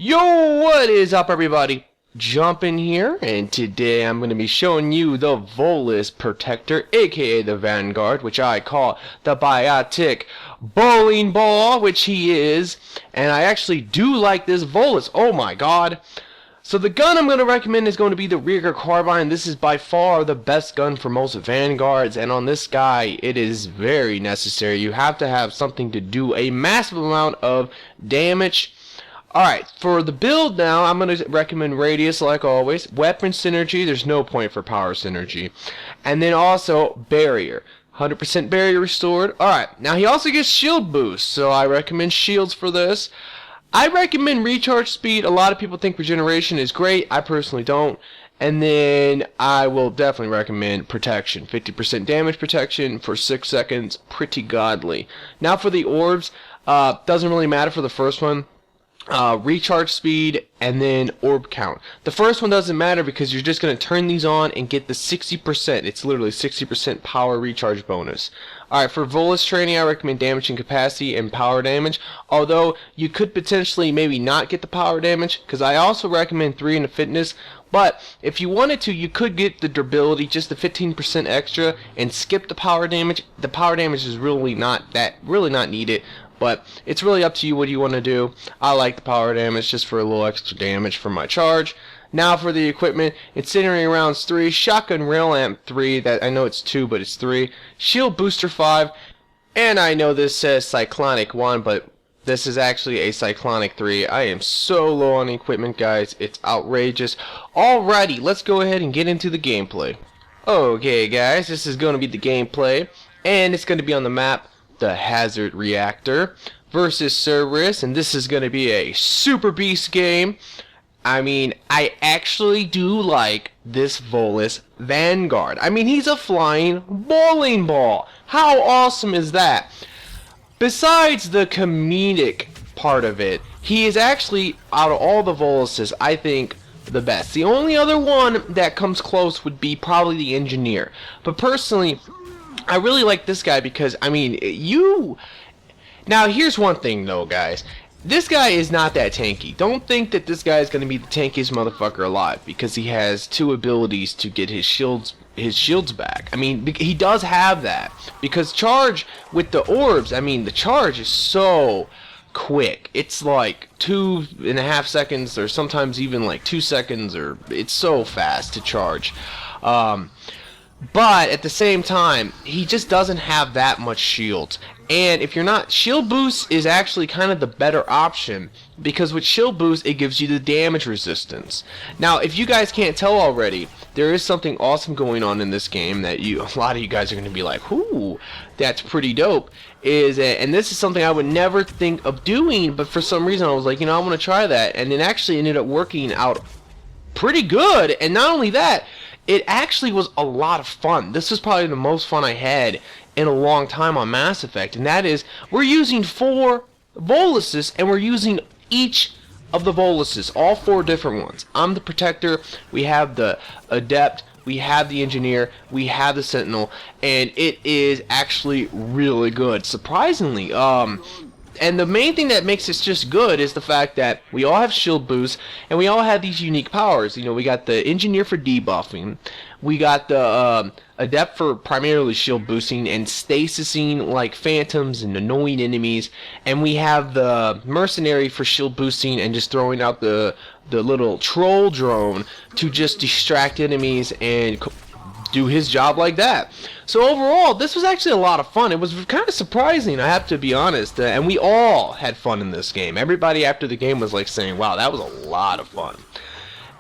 Yo, what is up, everybody? Jump in here, and today I'm going to be showing you the Volus protector, aka the Vanguard, which I call the Biotic bowling ball, which he is. And I actually do like this Volus. Oh my god. So the gun I'm going to recommend is going to be the reactor carbine. This is by far the best gun for most Vanguards, and on this guy it is very necessary. You have to have something to do a massive amount of damage. Alright, for the build now, I'm going to recommend radius like always. Weapon synergy, there's no point for power synergy. And then also barrier. 100% barrier restored. Alright, now he also gets shield boost, so I recommend shields for this. I recommend recharge speed. A lot of people think regeneration is great. I personally don't. And then I will definitely recommend protection. 50% damage protection for 6 seconds. Pretty godly. Now for the orbs, doesn't really matter for the first one. Recharge speed and then orb count. The first one doesn't matter because you're just going to turn these on and get the 60%. It's literally 60% power recharge bonus. Alright, for Volus training, I recommend damage and capacity and power damage. Although you could potentially maybe not get the power damage, because I also recommend 3 in the fitness. But if you wanted to, you could get the durability, just the 15% extra, and skip the power damage. The power damage is really not needed. But it's really up to you what you want to do. I like the power damage just for a little extra damage for my charge. Now for the equipment, incendiary rounds 3, shotgun rail amp 3, that I know it's 2 but it's 3, shield booster 5, and I know this says cyclonic 1 but this is actually a cyclonic 3. I am so low on equipment, guys, it's outrageous. Alrighty, let's go ahead and get into the gameplay. Okay guys, this is going to be the gameplay, and it's going to be on the map the Hazard Reactor versus Cerberus, and this is going to be a super beast game. I mean, I actually do like this Volus Vanguard. I mean, he's a flying bowling ball. How awesome is that? Besides the comedic part of it, he is actually, out of all the Voluses, I think the best. The only other one that comes close would be probably the Engineer. But personally, I really like this guy because, I mean, now here's one thing though, guys. This guy is not that tanky. Don't think that this guy is going to be the tankiest motherfucker alive because he has 2 abilities to get his shields back. I mean, he does have that because charge with the orbs, I mean, the charge is so quick. It's like 2.5 seconds or sometimes even like 2 seconds, or it's so fast to charge. But at the same time, he just doesn't have that much shields. And if you're not, shield boost is actually kind of the better option, because with shield boost it gives you the damage resistance. Now, if you guys can't tell already, there is something awesome going on in this game that a lot of you guys are going to be like, "Ooh, that's pretty dope." And this is something I would never think of doing, but for some reason I was like, I want to try that, and it actually ended up working out pretty good. And not only that, it actually was a lot of fun. This was probably the most fun I had in a long time on Mass Effect, and that is, we're using 4 Voluses, and we're using each of the Voluses, all 4 different ones. I'm the Protector, we have the Adept, we have the Engineer, we have the Sentinel, and it is actually really good, surprisingly. And the main thing that makes this just good is the fact that we all have shield boosts, and we all have these unique powers. We got the Engineer for debuffing, we got the Adept for primarily shield boosting and stasising like phantoms and annoying enemies, and we have the Mercenary for shield boosting and just throwing out the little troll drone to just distract enemies and do his job like that. So overall, this was actually a lot of fun. It was kind of surprising, I have to be honest, and we all had fun in this game. Everybody after the game was like saying, "Wow, that was a lot of fun."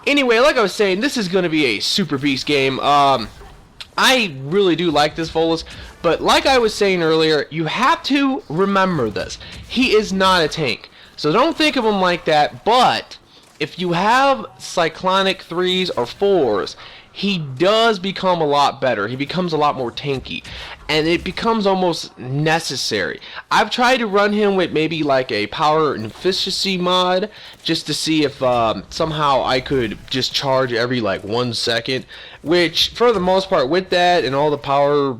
Anyway, like I was saying, this is going to be a super beast game. I really do like this Volus, but like I was saying earlier, you have to remember this. He is not a tank, so don't think of him like that. But if you have cyclonic 3s or 4s, he does become a lot better. He becomes a lot more tanky. and it becomes almost necessary. I've tried to run him with maybe like a power and efficiency mod just to see if somehow I could just charge every like 1 second, which for the most part with that and all the power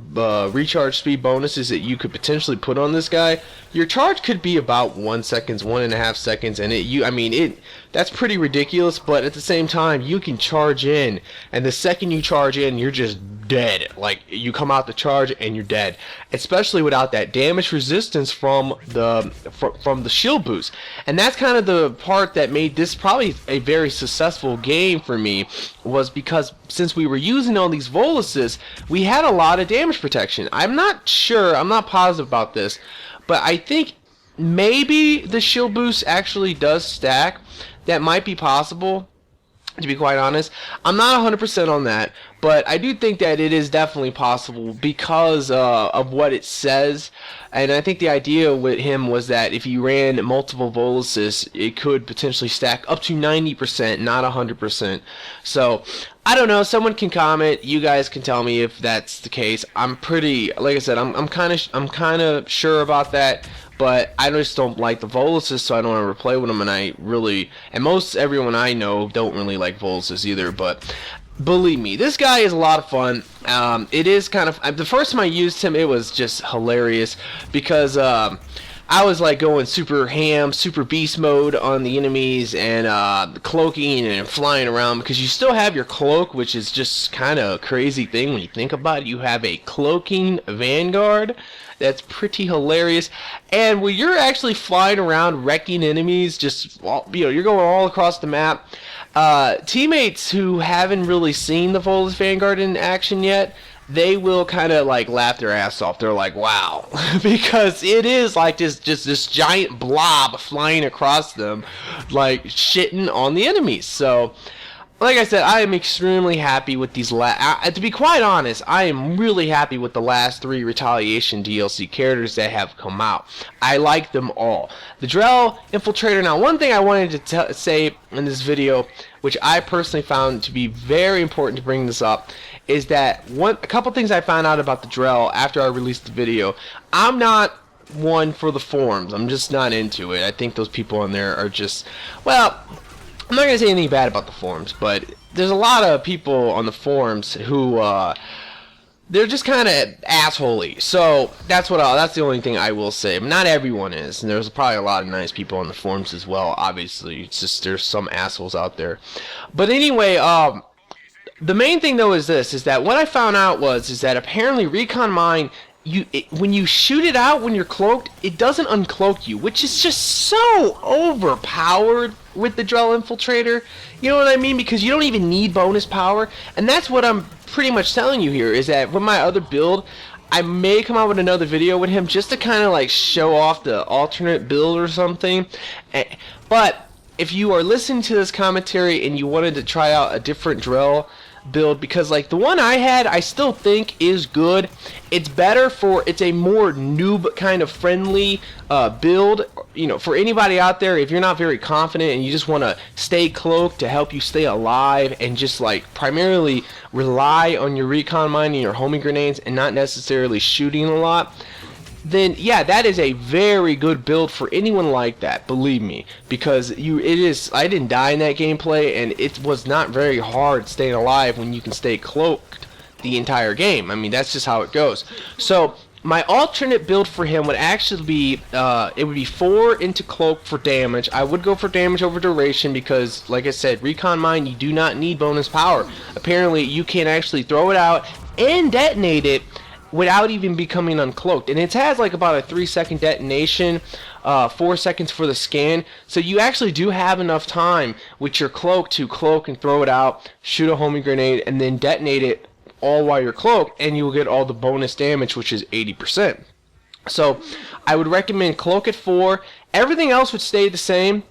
recharge speed bonuses that you could potentially put on this guy, your charge could be about 1 second, 1.5 seconds, and that's pretty ridiculous. But at the same time, you can charge in, and the second you charge in, you're just dead. Like, you come out the charge and you're dead, especially without that damage resistance from the shield boost. And that's kind of the part that made this probably a very successful game for me, was because since we were using all these Voluses, we had a lot of damage protection. I'm not sure, I'm not positive about this, but I think maybe the shield boost actually does stack. That might be possible, to be quite honest. I'm not 100% on that, but I do think that it is definitely possible because of what it says. And I think the idea with him was that if you ran multiple Voluses, it could potentially stack up to 90%, not 100%. So I don't know. Someone can comment. You guys can tell me if that's the case. I'm pretty, like I said, I'm kind of sure about that. But I just don't like the Voluses, so I don't want to play with them. And most everyone I know don't really like Voluses either. But believe me, this guy is a lot of fun. It is kind of, the first time I used him, it was just hilarious because I was like going super ham, super beast mode on the enemies, and cloaking and flying around, because you still have your cloak, which is just kind of a crazy thing when you think about it. You have a cloaking Vanguard. That's pretty hilarious. And when you're actually flying around wrecking enemies, just, you're going all across the map, teammates who haven't really seen the Volus Vanguard in action yet, they will kind of like laugh their ass off. They're like, wow, because it is like just this giant blob flying across them, like shitting on the enemies. So like I said, I am extremely happy with these to be quite honest, I am really happy with the last 3 Retaliation DLC characters that have come out. I like them all. The Drell, Infiltrator. Now, one thing I wanted to say in this video, which I personally found to be very important to bring this up, is that a couple things I found out about the Drell after I released the video. I'm not one for the forums. I'm just not into it. I think those people on there are just, well, I'm not going to say anything bad about the forums, but there's a lot of people on the forums who, they're just kind of assholey. So that's the only thing I will say. Not everyone is, and there's probably a lot of nice people on the forums as well. Obviously, it's just there's some assholes out there. But anyway, the main thing though is that what I found out is that apparently Recon Mine, when you shoot it out when you're cloaked, it doesn't uncloak you, which is just so overpowered with the Drell Infiltrator. You know what I mean? Because you don't even need bonus power, and that's what I'm pretty much telling you here, is that with my other build, I may come out with another video with him just to kind of like show off the alternate build or something. But if you are listening to this commentary and you wanted to try out a different Drell build, because like the one I had, I still think is good. It's a more noob kind of friendly build, for anybody out there. If you're not very confident and you just want to stay cloaked to help you stay alive and just like primarily rely on your recon mine and your homing grenades and not necessarily shooting a lot, then yeah, that is a very good build for anyone like that, believe me, because I didn't die in that gameplay, and it was not very hard staying alive when you can stay cloaked the entire game. I mean, that's just how it goes. So my alternate build for him would actually be, it would be 4 into cloak for damage. I would go for damage over duration because, like I said, Recon Mine, you do not need bonus power. Apparently, you can actually throw it out and detonate it without even becoming uncloaked, and it has like about a 3-second detonation, 4 seconds for the scan, so you actually do have enough time with your cloak to cloak and throw it out, shoot a homing grenade, and then detonate it all while you're cloaked, and you'll get all the bonus damage, which is 80%. So I would recommend cloak at 4. Everything else would stay the same.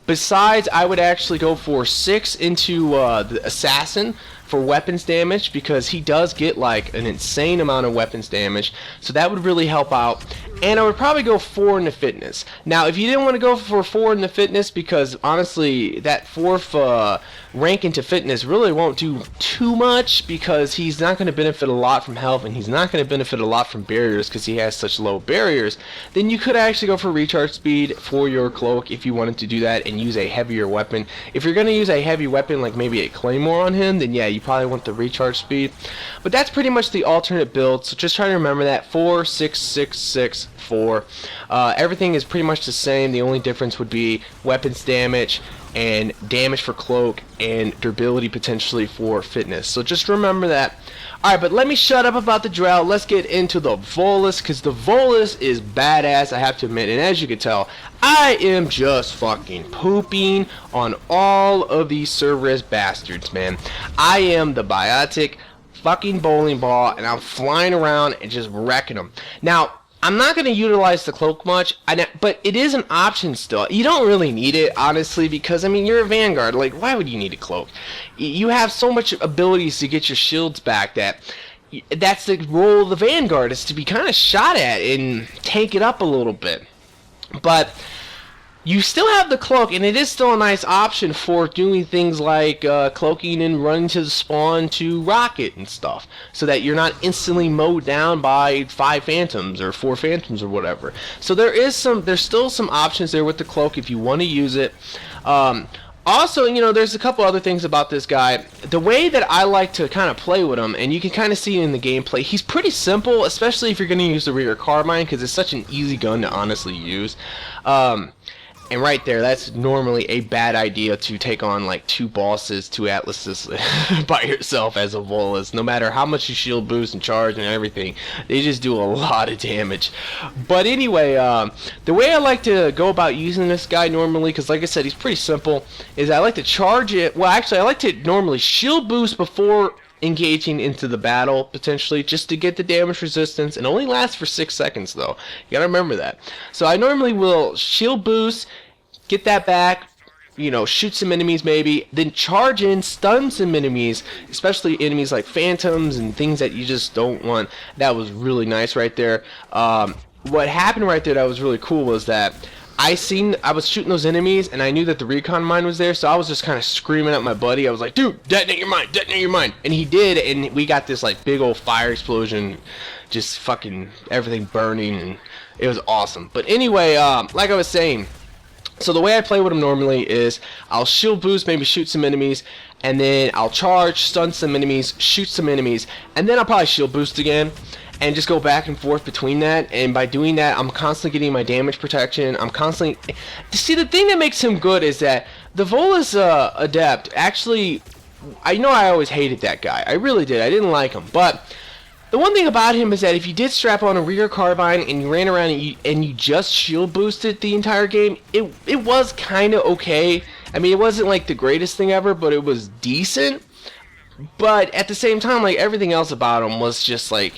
Besides, I would actually go for 6 into the assassin for weapons damage, because he does get like an insane amount of weapons damage, so that would really help out. and I would probably go 4 in the fitness. Now, if you didn't want to go for 4 in the fitness, because honestly, that 4th rank into fitness really won't do too much, because he's not going to benefit a lot from health, and he's not going to benefit a lot from barriers because he has such low barriers, then you could actually go for recharge speed for your cloak if you wanted to do that and use a heavier weapon. If you're going to use a heavy weapon like maybe a claymore on him, then yeah, you probably want the recharge speed. But that's pretty much the alternate build, so just try to remember that. 4, 6, 6, 6, 4. Everything is pretty much the same. The only difference would be weapons damage and damage for cloak and durability potentially for fitness. So just remember that. Alright, but let me shut up about the Drell. Let's get into the Volus, because the Volus is badass, I have to admit. And as you can tell, I am just fucking pooping on all of these Cerberus bastards, man. I am the Biotic fucking bowling ball, and I'm flying around and just wrecking them. Now, I'm not going to utilize the cloak much, but it is an option still. You don't really need it, honestly, because, I mean, you're a Vanguard. Like, why would you need a cloak? You have so much abilities to get your shields back that's the role of the Vanguard, is to be kind of shot at and tank it up a little bit. But you still have the cloak, and it is still a nice option for doing things like cloaking and running to the spawn to rocket and stuff, so that you're not instantly mowed down by 5 phantoms or 4 phantoms or whatever. So there's still some options there with the cloak if you want to use it. Also, you know, there's a couple other things about this guy. The way that I like to kind of play with him, and you can kind of see it in the gameplay, he's pretty simple, especially if you're going to use the rear carbine, because it's such an easy gun to honestly use. And right there, that's normally a bad idea, to take on like 2 bosses, 2 atlases by yourself as a Volus. No matter how much you shield boost and charge and everything, they just do a lot of damage. But anyway, the way I like to go about using this guy normally, because like I said, he's pretty simple, is I like to charge it. Well, actually, I like to normally shield boost before engaging into the battle, potentially, just to get the damage resistance. It only lasts for 6 seconds though, you gotta remember that. So I normally will shield boost, get that back, you know, shoot some enemies maybe, then charge in, stun some enemies, especially enemies like phantoms and things that you just don't want. That was really nice right there. What happened right there that was really cool was that I was shooting those enemies, and I knew that the recon mine was there, so I was just kind of screaming at my buddy. I was like, dude, detonate your mine, detonate your mine. And he did, and we got this like big old fire explosion, just fucking everything burning, and it was awesome. But anyway, like I was saying, so the way I play with him normally is I'll shield boost, maybe shoot some enemies, and then I'll charge, stun some enemies, shoot some enemies, and then I'll probably shield boost again, and just go back and forth between that. And by doing that, I'm constantly getting my damage protection. I'm constantly... See, the thing that makes him good is that the Volus Adept, actually, I know I always hated that guy. I really did. I didn't like him. But the one thing about him is that if you did strap on a rear carbine and you ran around and you just shield boosted the entire game, it was kind of okay. I mean, it wasn't like the greatest thing ever, but it was decent. But at the same time, like, everything else about him was just like...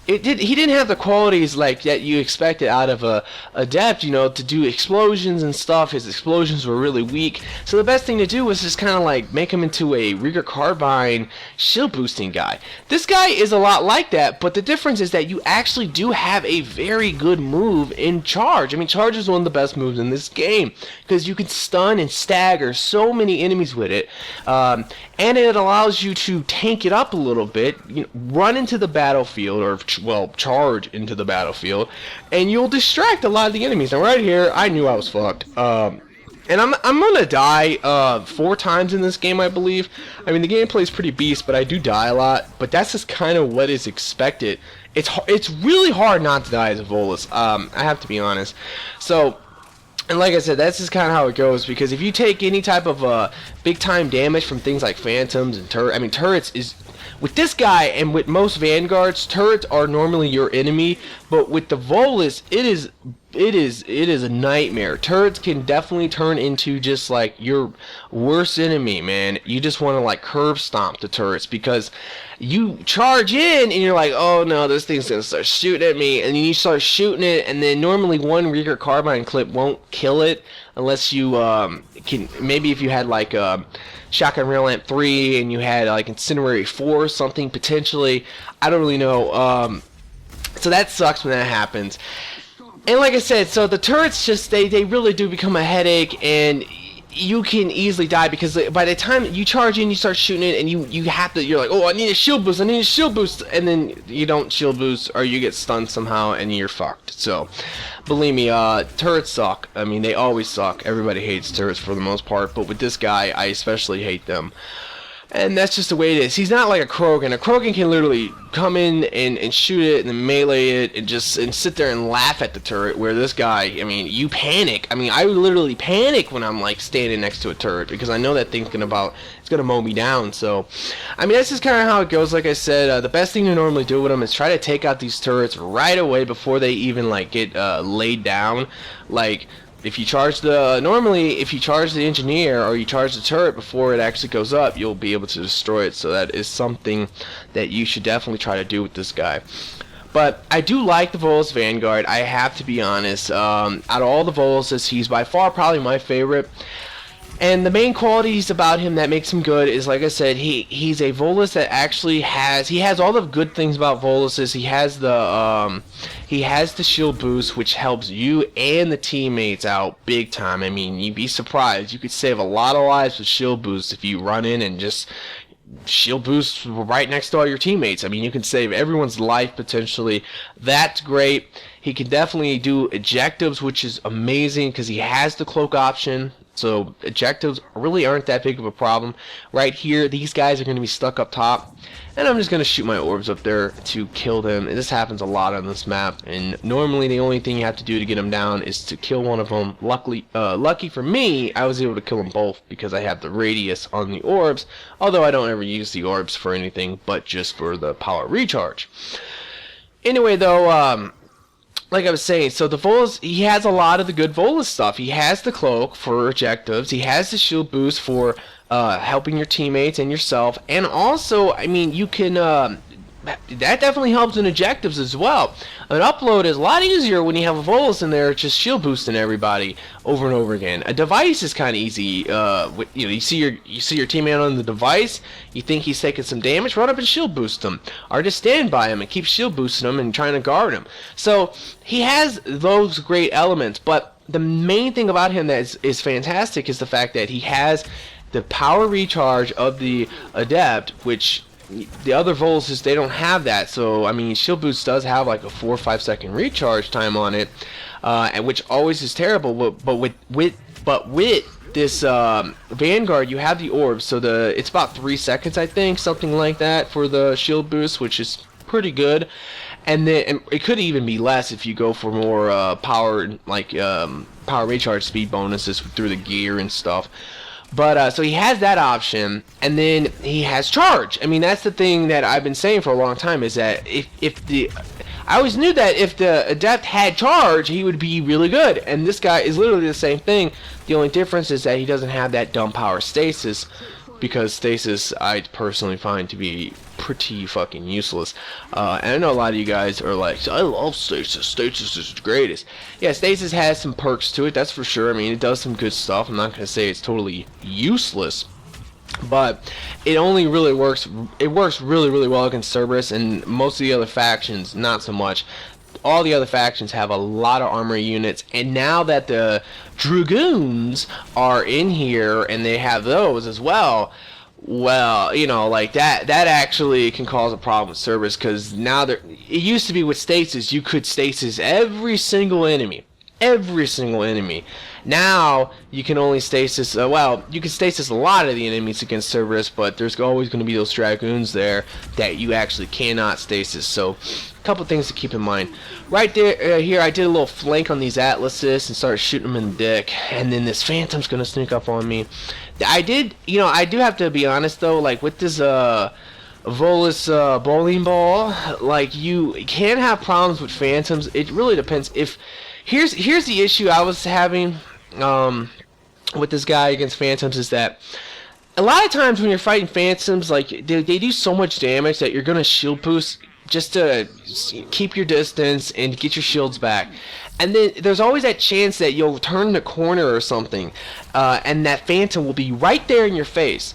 He didn't have the qualities like that you expected out of a adept, you know, to do explosions and stuff. His explosions were really weak, so the best thing to do was just kind of like make him into a rear carbine shield boosting guy. This guy is a lot like that, but the difference is that you actually do have a very good move in charge. I mean, charge is one of the best moves in this game, because you can stun and stagger so many enemies with it, and it allows you to tank it up a little bit, you know, run into the battlefield, or well, charge into the battlefield, and you'll distract a lot of the enemies. Now right here, I knew I was fucked. And I'm gonna die 4 times in this game, I believe. I mean, the gameplay is pretty beast, but I do die a lot. But that's just kind of what is expected. It's really hard not to die as a Volus. I have to be honest. So, and like I said, that's just kind of how it goes, because if you take any type of big time damage from things like phantoms and turrets is... With this guy, and with most Vanguards, turrets are normally your enemy, but with the Volus, it is a nightmare. Turrets can definitely turn into just like your worst enemy, man. You just want to like curb stomp the turrets, because you charge in and you're like, oh no, this thing's gonna start shooting at me, and then you start shooting it, and then normally one rear carbine clip won't kill it unless you can, maybe if you had like Shotgun Rail Lamp 3 and you had like Incinerary 4 or something potentially. I don't really know. So that sucks when that happens. And like I said, so the turrets just they really do become a headache, and you can easily die because by the time you charge in, you start shooting it, and you're like, oh, I need a shield boost, and then you don't shield boost, or you get stunned somehow, and you're fucked. So, believe me, turrets suck. I mean, they always suck. Everybody hates turrets for the most part, but with this guy, I especially hate them. And that's just the way it is. He's not like a Krogan. A Krogan can literally come in and shoot it and then melee it and sit there and laugh at the turret, where this guy, I mean, you panic. I mean, I literally panic when I'm like standing next to a turret because I know that thing's it's gonna mow me down. So, I mean, that's just kind of how it goes. Like I said, the best thing to normally do with them is try to take out these turrets right away before they even like get laid down. Like, if you charge normally if you charge the engineer or you charge the turret before it actually goes up, you'll be able to destroy it. So that is something that you should definitely try to do with this guy. But I do like the Volus Vanguard, I have to be honest. Out of all the Voluses, he's by far probably my favorite. And the main qualities about him that makes him good is, like I said, he's a Volus that actually has all the good things about Voluses. He has the shield boost, which helps you and the teammates out big time. I mean, you'd be surprised. You could save a lot of lives with shield boost if you run in and just shield boost right next to all your teammates. I mean, you can save everyone's life potentially. That's great. He can definitely do ejectives, which is amazing because he has the cloak option. So ejectives really aren't that big of a problem. Right here, these guys are going to be stuck up top, and I'm just going to shoot my orbs up there to kill them. And this happens a lot on this map, and normally the only thing you have to do to get them down is to kill one of them. Lucky for me, I was able to kill them both because I have the radius on the orbs, although I don't ever use the orbs for anything but just for the power recharge. Anyway, though, like I was saying, so the Volus, he has a lot of the good Volus stuff. He has the cloak for ejectives. He has the shield boost for helping your teammates and yourself. And also, I mean, you can that definitely helps in ejectives as well. An upload is a lot easier when you have a Volus in there just shield boosting everybody over and over again. A device is kind of easy. You see your teammate on the device, you think he's taking some damage, run up and shield boost him, or just stand by him and keep shield boosting him and trying to guard him. So he has those great elements, but the main thing about him that is fantastic is the fact that he has the power recharge of the Adept, which the other Voluses, they don't have that. So I mean, shield boost does have like a 4 or 5 second recharge time on it, and which always is terrible. But with this Vanguard, you have the orbs, so it's about 3 seconds, I think, something like that, for the shield boost, which is pretty good. And then it could even be less if you go for more power, like power recharge speed bonuses through the gear and stuff. But so he has that option, and then he has charge. I mean, that's the thing that I've been saying for a long time, is that I always knew that if the Adept had charge, he would be really good. And this guy is literally the same thing. The only difference is that he doesn't have that dumb power stasis, because stasis I personally find to be pretty fucking useless. And I know a lot of you guys are like, I love stasis. Stasis is the greatest. Yeah, stasis has some perks to it, that's for sure. I mean, it does some good stuff. I'm not going to say it's totally useless, but it only really works. It works really, really well against Cerberus, and most of the other factions, not so much. All the other factions have a lot of armory units, and now that the Dragoons are in here and they have those as well, well, you know, like that actually can cause a problem with Cerberus, because now it used to be with stasis, you could stasis every single enemy. Now you can only stasis, you can stasis a lot of the enemies against Cerberus, but there's always going to be those Dragoons there that you actually cannot stasis. So a couple things to keep in mind. Right there, here I did a little flank on these Atlases and started shooting them in the dick, and then this Phantom's going to sneak up on me. I do have to be honest though, like with this Volus bowling ball, like you can have problems with Phantoms. It really depends. Here's the issue I was having with this guy against Phantoms, is that a lot of times when you're fighting Phantoms, like they do so much damage that you're gonna shield boost just to keep your distance and get your shields back. And then there's always that chance that you'll turn the corner or something, and that Phantom will be right there in your face.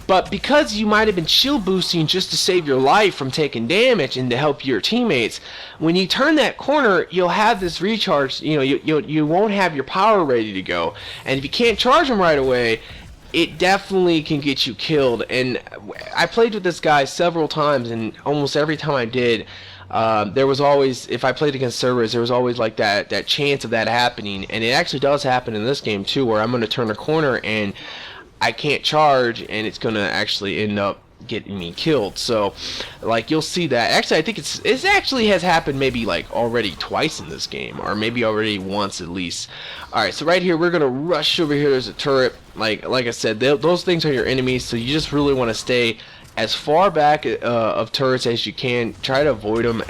But because you might have been shield boosting just to save your life from taking damage and to help your teammates, when you turn that corner, you'll have this recharge. You know, you won't have your power ready to go, and if you can't charge them right away, it definitely can get you killed. And I played with this guy several times, and almost every time I did, there was always, if I played against servers, there was always like that chance of that happening. And it actually does happen in this game too, where I'm going to turn a corner and I can't charge, and it's going to actually end up getting me killed. So like, you'll see that. Actually, I think it actually has happened maybe like already twice in this game, or maybe already once at least. Alright, so right here we're gonna rush over here. There's a turret. Like I said, those things are your enemies, so you just really want to stay as far back of turrets as you can. Try to avoid them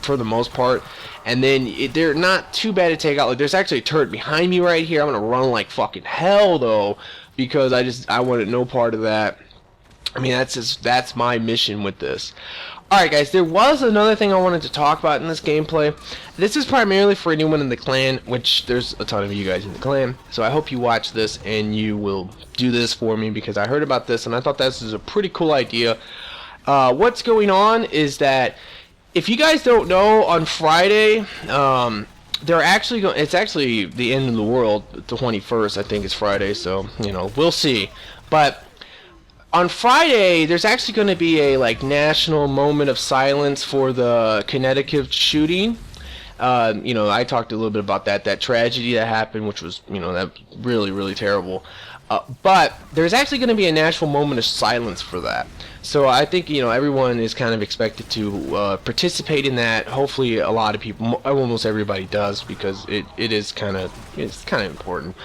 for the most part, and then they're not too bad to take out. Like, there's actually a turret behind me right here. I'm gonna run like fucking hell though, because I wanted no part of that. I mean, that's my mission with this. Alright guys, there was another thing I wanted to talk about in this gameplay. This is primarily for anyone in the clan, which there's a ton of you guys in the clan, so I hope you watch this and you will do this for me, because I heard about this and I thought this is a pretty cool idea. What's going on is that, if you guys don't know, on Friday, they're actually it's actually the end of the world. The 21st, I think, is Friday, so, you know, we'll see. But on Friday, there's actually going to be a national moment of silence for the Connecticut shooting. You know, I talked a little bit about that tragedy that happened, which was, you know, that really, really terrible. But there's actually going to be a national moment of silence for that. So I think, you know, everyone is kind of expected to participate in that. Hopefully a lot of people, almost everybody does, because it's kind of important.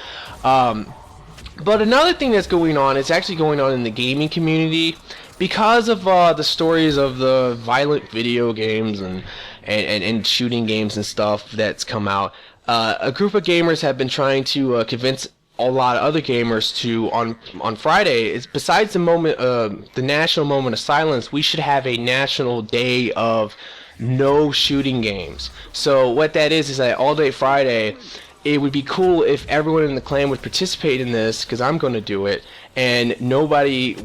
But another thing that's going on, it's actually going on in the gaming community, because of the stories of the violent video games and shooting games and stuff that's come out. A group of gamers have been trying to convince a lot of other gamers to, on Friday, is besides the national moment of silence, we should have a national day of no shooting games. So what that is that all day Friday, it would be cool if everyone in the clan would participate in this, because I'm going to do it, and nobody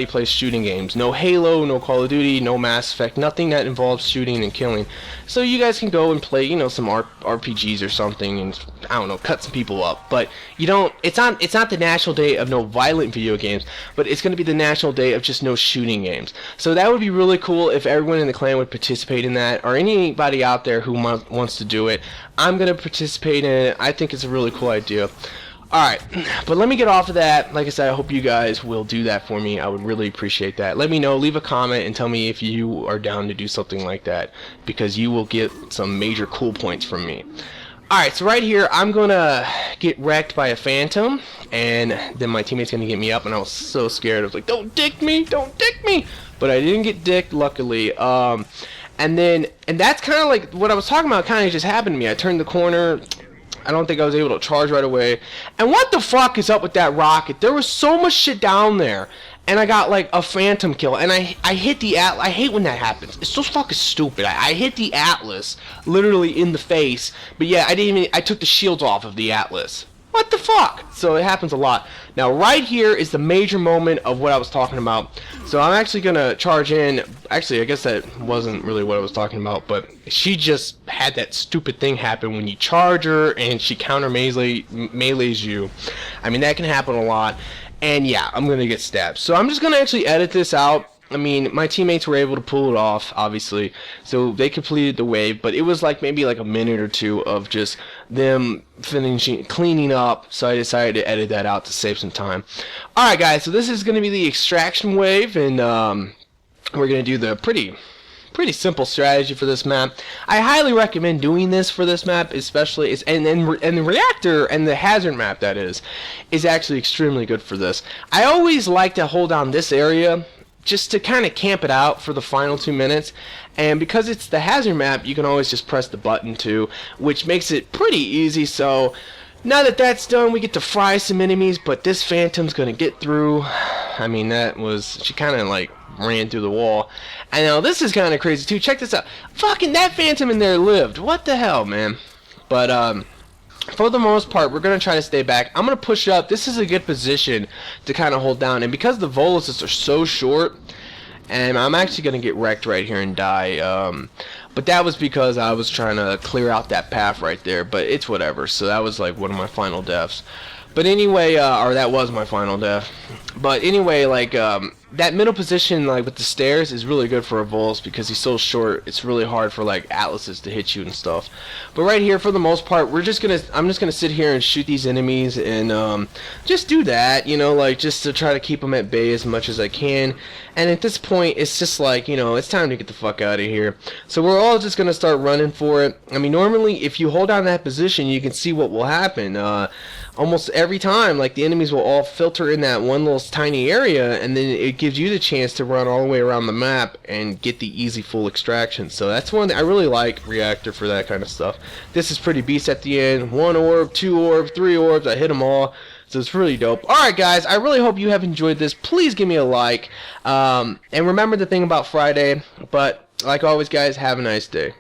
plays shooting games. No Halo, no Call of Duty, no Mass Effect, nothing that involves shooting and killing. So you guys can go and play, you know, some RPGs or something, and I don't know, cut some people up. But you don't. It's not the national day of no violent video games, but it's going to be the national day of just no shooting games. So that would be really cool if everyone in the clan would participate in that, or anybody out there who wants to do it. I'm going to participate in it. I think it's a really cool idea. Alright, but let me get off of that. Like I said, I hope you guys will do that for me. I would really appreciate that. Let me know, leave a comment, and tell me if you are down to do something like that, because you will get some major cool points from me. Alright, so right here, I'm gonna get wrecked by a phantom, and then my teammate's gonna get me up, and I was so scared. I was like, don't dick me, don't dick me! But I didn't get dicked, luckily. And that's kind of like what I was talking about, kind of just happened to me. I turned the corner. I don't think I was able to charge right away. And what the fuck is up with that rocket? There was so much shit down there, and I got like a phantom kill, and I hit the Atlas. I hate when that happens. It's so fucking stupid. I hit the Atlas literally in the face, but yeah, I took the shields off of the Atlas. What the fuck? So it happens a lot. Now right here is the major moment of what I was talking about. So I'm actually gonna charge in. Actually, I guess that wasn't really what I was talking about, but she just had that stupid thing happen when you charge her and she counter melees you. I mean, that can happen a lot. And yeah, I'm gonna get stabbed. So I'm just gonna actually edit this out. I mean, my teammates were able to pull it off, obviously, so they completed the wave, but it was like maybe like a minute or two of just them cleaning up, so I decided to edit that out to save some time. Alright guys, so this is going to be the extraction wave, and we're going to do the pretty simple strategy for this map. I highly recommend doing this for this map, especially, and the reactor and the hazard map, that is actually extremely good for this. I always like to hold down this area just to kind of camp it out for the final 2 minutes, and because it's the hazard map, you can always just press the button too, which makes it pretty easy. So now that that's done, we get to fry some enemies, but this phantom's gonna get through. I mean, she kind of like ran through the wall. And now this is kind of crazy too. Check this out. Fucking that phantom in there lived. What the hell, man? But for the most part, we're going to try to stay back. I'm going to push up. This is a good position to kind of hold down. And because the Voluses are so short, and I'm actually going to get wrecked right here and die. But that was because I was trying to clear out that path right there. But it's whatever. So that was like one of my final deaths. But anyway, or that was my final death. But anyway, like, that middle position, like, with the stairs is really good for a Volus because he's so short. It's really hard for, like, Atlases to hit you and stuff. But right here, for the most part, I'm just gonna sit here and shoot these enemies and, just do that, you know, like, just to try to keep them at bay as much as I can. And at this point, it's just like, you know, it's time to get the fuck out of here. So we're all just gonna start running for it. I mean, normally, if you hold down that position, you can see what will happen. Almost every time, like, the enemies will all filter in that one little tiny area, and then it gives you the chance to run all the way around the map and get the easy full extraction. So that's one thing I really like reactor for that kind of stuff. This is pretty beast at the end. 1 orb, 2 orbs, 3 orbs. I hit them all. So it's really dope. Alright guys, I really hope you have enjoyed this. Please give me a like. And remember the thing about Friday. But like always guys, have a nice day.